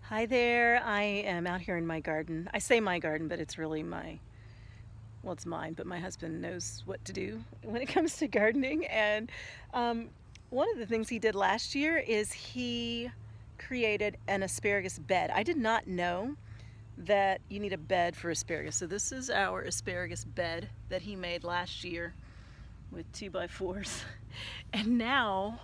Hi there. I am out here in my garden. I say my garden, but it's really well, it's mine, but my husband knows what to do when it comes to gardening. And um, one of the things he did last year is he created an asparagus bed. I did not know that you need a bed for asparagus. So this is our asparagus bed that he made last year with 2x4s. And now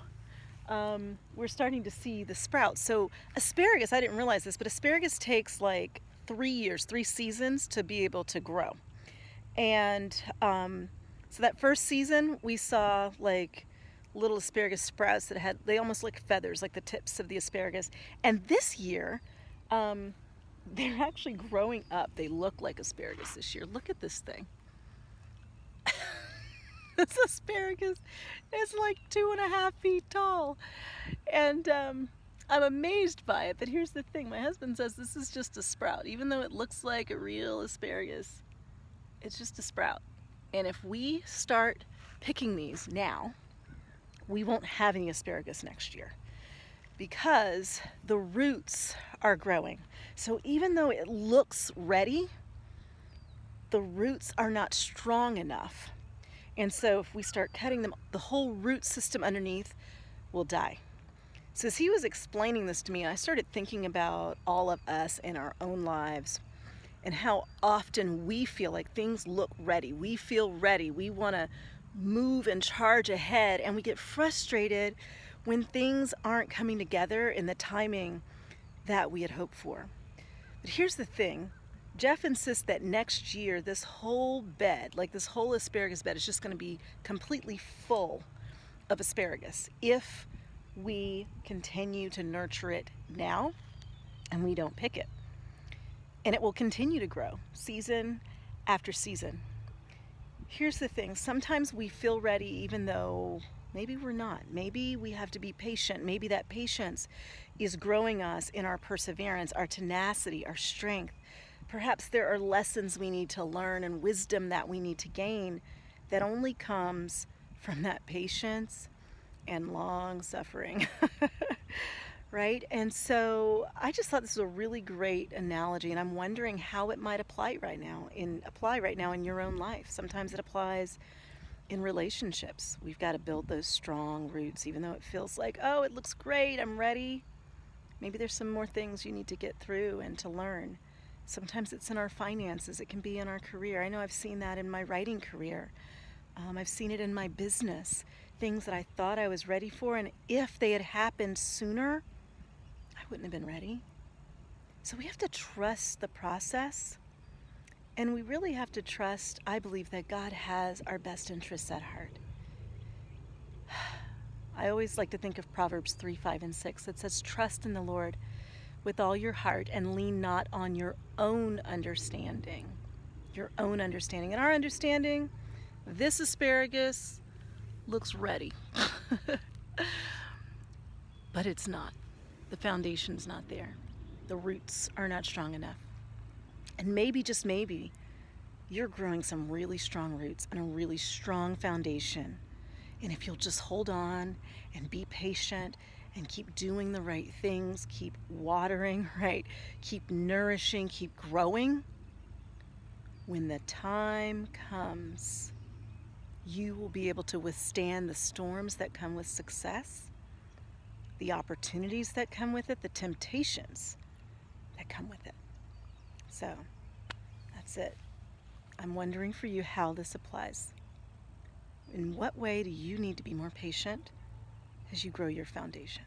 we're starting to see the sprouts. So asparagus, I didn't realize this, but asparagus takes like 3 years, 3 seasons to be able to grow. And so that first season, we saw like little asparagus sprouts they almost look feathers, like the tips of the asparagus. And this year, um, they're actually growing up. They look like asparagus this year. Look at this thing. This asparagus is like 2.5 feet tall. And I'm amazed by it. But here's the thing, my husband says this is just a sprout. Even though it looks like a real asparagus, it's just a sprout. And if we start picking these now, we won't have any asparagus next year because the roots are growing. So even though it looks ready, the roots are not strong enough. And so if we start cutting them, the whole root system underneath will die. So as he was explaining this to me, I started thinking about all of us in our own lives and how often we feel like things look ready. We feel ready. We want to move and charge ahead, and we get frustrated when things aren't coming together in the timing that we had hoped for. But here's the thing. Jeff insists that next year this whole bed, like this whole asparagus bed, is just going to be completely full of asparagus if we continue to nurture it now and we don't pick it. And it will continue to grow season after season. Here's the thing, sometimes we feel ready even though maybe we're not. Maybe we have to be patient. Maybe that patience is growing us in our perseverance, our tenacity, our strength. Perhaps there are lessons we need to learn and wisdom that we need to gain that only comes from that patience and long suffering. Right? And so I just thought this was a really great analogy, and I'm wondering how it might apply right now in your own life. Sometimes it applies in relationships. We've got to build those strong roots, even though it feels like, oh, it looks great, I'm ready. Maybe there's some more things you need to get through and to learn. Sometimes it's in our finances, it can be in our career. I know I've seen that in my writing career. I've seen it in my business. Things that I thought I was ready for, and if they had happened sooner, I wouldn't have been ready. So we have to trust the process, and we really have to trust, I believe, that God has our best interests at heart. I always like to think of Proverbs 3, 5, and 6 that says, trust in the Lord with all your heart and lean not on your own understanding. Your own understanding. And our understanding, this asparagus looks ready. But it's not. The foundation's not there. The roots are not strong enough. And maybe, just maybe, you're growing some really strong roots and a really strong foundation. And if you'll just hold on and be patient and keep doing the right things, keep watering, right? Keep nourishing, keep growing, when the time comes, you will be able to withstand the storms that come with success, the opportunities that come with it, the temptations that come with it. So that's it. I'm wondering for you how this applies. In what way do you need to be more patient as you grow your foundation?